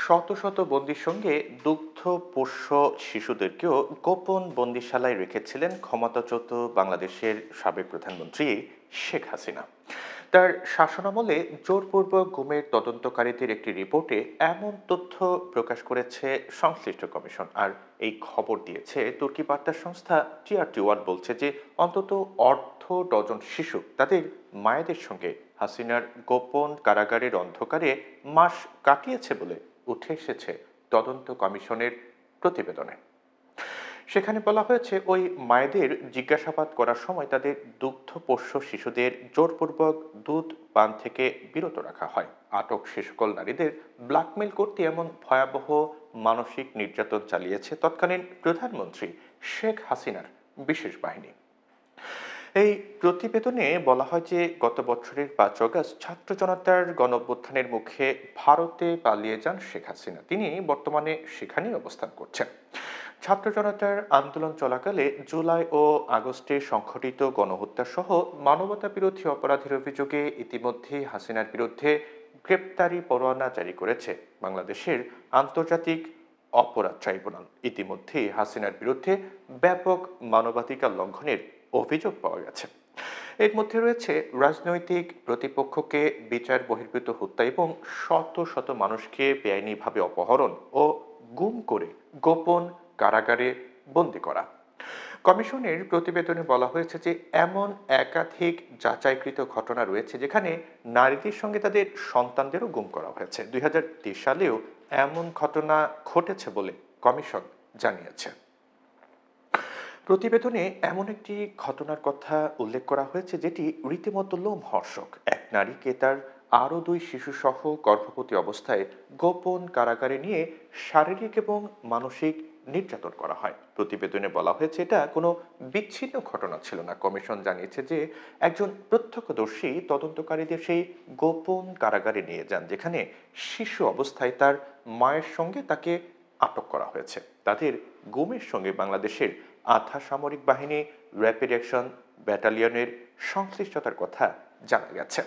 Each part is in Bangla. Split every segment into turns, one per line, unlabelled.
শত শত বন্দির সঙ্গে দুগ্ধ পোষ্য শিশুদেরকেও গোপন বন্দিশালায় রেখেছিলেন ক্ষমতাচ্যুত বাংলাদেশের সাবেক প্রধানমন্ত্রী শেখ হাসিনা। তার শাসনামলে জোরপূর্বক গুমের তদন্তকারীদের একটি রিপোর্টে এমন তথ্য প্রকাশ করেছে সংশ্লিষ্ট কমিশন। আর এই খবর দিয়েছে তুর্কি বার্তা সংস্থা TRT1। বলছে যে অন্তত অর্ধ ডজন শিশু তাদের মায়েদের সঙ্গে হাসিনার গোপন কারাগারের অন্ধকারে মাস কাটিয়েছে বলে উঠে এসেছে তদন্ত কমিশনের প্রতিবেদনে। সেখানে বলা হয়েছে ওই মায়েদের জিজ্ঞাসাবাদ করার সময় তাদের দুগ্ধপোষ্য শিশুদের জোরপূর্বক দুধ পান থেকে বিরত রাখা হয়। আটক সে সকল নারীদের ব্ল্যাকমেল করতে এমন ভয়াবহ মানসিক নির্যাতন চালিয়েছে তৎকালীন প্রধানমন্ত্রী শেখ হাসিনার বিশেষ বাহিনী। এই প্রতিবেদনে বলা হয় যে গত বছরের 5 অগস্ট ছাত্র জনতার গণঅভ্যুত্থানের মুখে ভারতে পালিয়ে যান শেখ হাসিনা। তিনি বর্তমানে সেখানেই অবস্থান করছেন। ছাত্র জনতার আন্দোলন চলাকালে জুলাই ও আগস্টে সংঘটিত গণহত্যা সহ মানবতা বিরোধী অপরাধের অভিযোগে ইতিমধ্যে হাসিনার বিরুদ্ধে গ্রেপ্তারি পরোয়ানা জারি করেছে বাংলাদেশের আন্তর্জাতিক অপরাধ ট্রাইব্যুনাল। ইতিমধ্যে হাসিনার বিরুদ্ধে ব্যাপক মানবাধিকার লঙ্ঘনের অভিযোগ পাওয়া গেছে। এর মধ্যে রয়েছে রাজনৈতিক প্রতিপক্ষকে বিচার বহির্ভূত হত্যা এবং শত শত মানুষকে বেআইনিভাবে অপহরণ ও গুম করে গোপন কারাগারে বন্দী করা। কমিশনের প্রতিবেদনে বলা হয়েছে যে এমন একাধিক যাচাইকৃত ঘটনা রয়েছে যেখানে নারীদের সঙ্গে তাদের সন্তানদেরও গুম করা হয়েছে। 2023 সালেও এমন ঘটনা ঘটেছে বলে কমিশন জানিয়েছে। প্রতিবেদনে এমন একটি ঘটনার কথা উল্লেখ করা হয়েছে যেটি রীতিমতো লোমহর্ষক। এক নারীকে তার আরও 2 শিশুসহ গর্ভবতী অবস্থায় গোপন কারাগারে নিয়ে শারীরিক এবং মানসিক নির্যাতন করা হয়। প্রতিবেদনে বলা হয়েছে এটা কোনো বিচ্ছিন্ন ঘটনা ছিল না। কমিশন জানিয়েছে যে একজন প্রত্যক্ষদর্শী তদন্তকারীদের সেই গোপন কারাগারে নিয়ে যান যেখানে শিশু অবস্থায় তার মায়ের সঙ্গে তাকে আটক করা হয়েছে। তাদের গুমের সঙ্গে বাংলাদেশের আধা সামরিক বাহিনী র্যাপিড অ্যাকশন ব্যাটালিয়নের সংশ্লিষ্টতার কথা জানা গেছে।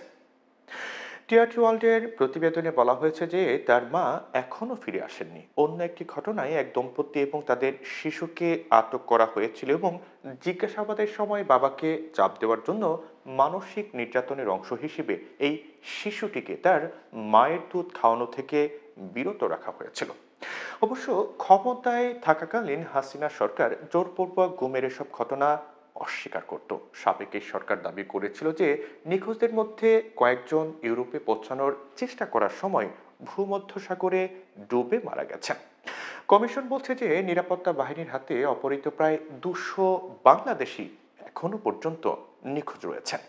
টিআরটি ওয়ার্ল্ডের প্রতিবেদনে বলা হয়েছে যে তার মা এখনও ফিরে আসেননি। অন্য একটি ঘটনায় এক দম্পতি এবং তাদের শিশুকে আটক করা হয়েছিল এবং জিজ্ঞাসাবাদের সময় বাবাকে চাপ দেওয়ার জন্য মানসিক নির্যাতনের অংশ হিসেবে এই শিশুটিকে তার মায়ের দুধ খাওয়ানো থেকে বিরত রাখা হয়েছিল। অবশ্য ক্ষমতায় থাকাকালীন হাসিনা সরকার জোরপূর্বক গুমের এসব ঘটনা অস্বীকার করত। সাবেক এই সরকার দাবি করেছিল যে নিখোঁজদের মধ্যে কয়েকজন ইউরোপে পৌঁছানোর চেষ্টা করার সময় ভূমধ্যসাগরে ডুবে মারা গেছেন। কমিশন বলছে যে নিরাপত্তা বাহিনীর হাতে অপহৃত প্রায় 200 বাংলাদেশি এখনো পর্যন্ত নিখোঁজ রয়েছেন।